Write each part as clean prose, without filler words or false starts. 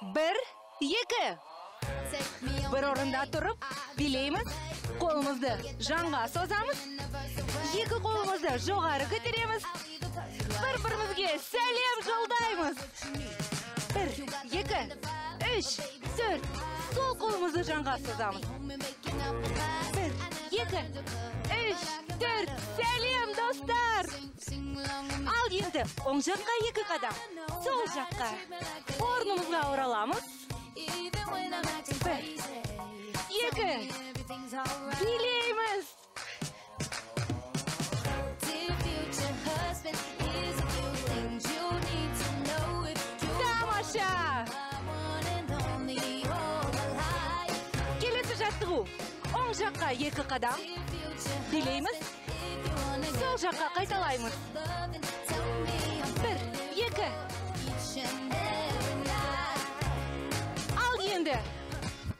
Bir, iki. Bir orunda turup bileymiz. Kolumuzdu janğa sozamız. İki kolumuzdu joğarı götüremiz. Bir-birimizge selam yoldaymiz. Bir, iki, üç, dört. Sol kolumuzu janğa sozamız. Bir, iki, üç, dört. Selam dostlar. Al endi oң жаққа екі қадам, сол жаққа орнымызға ораламыз. Bir, екі, билейміз. Тамаша! Келесі жаттығу. Оң жаққа екі қадам, билейміз. Сол жаққа қайталаймыз. Bir, iki. Al endi.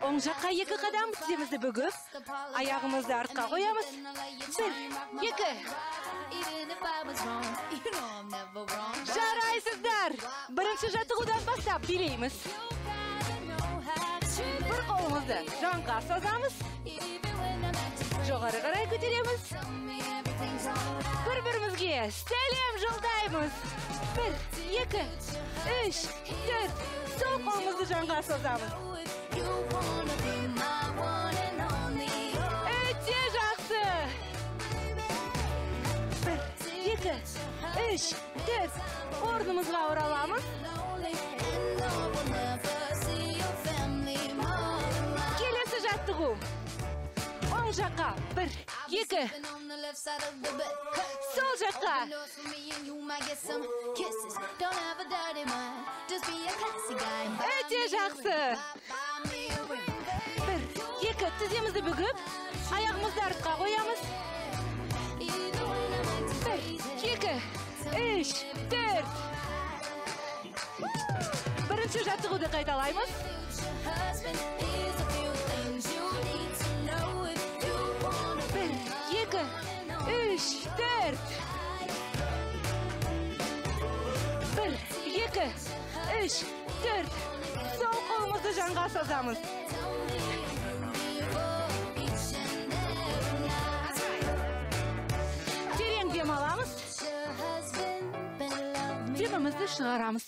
Оң жаққа екі қадам тіземізді бүгіп, аяғымызды артқа қоямыз. Bir, екі. Жарайсыздар. Бірінші жаттығудан бастап билейміз. Bir қолымызды жанға созамыз. Жоғары қарай көтереміз. Bir-birimizге selam жолдаймыз. Bir, iki, üç, dört. Sol kolumuzu janға sozamız. Өте жақсы. Bir, iki, üç, dört. Орнымызға ораламыз. Келесі жаттығу. Оң жаққа. Bir, iki. Sol жаққа. Өте жақсы. Bir, екі. Тіземізді бүгіп, аяғымызды артқа қоямыз. Bir, iki, üç, dört. Бірінші жаттығуды қайталаймыз. Bir, iki, üç, dört. Bir, iki, üç, dört. Sol kolumuzu janға sozamız. Teрең дем аламыз. Демімізді шығарамыз.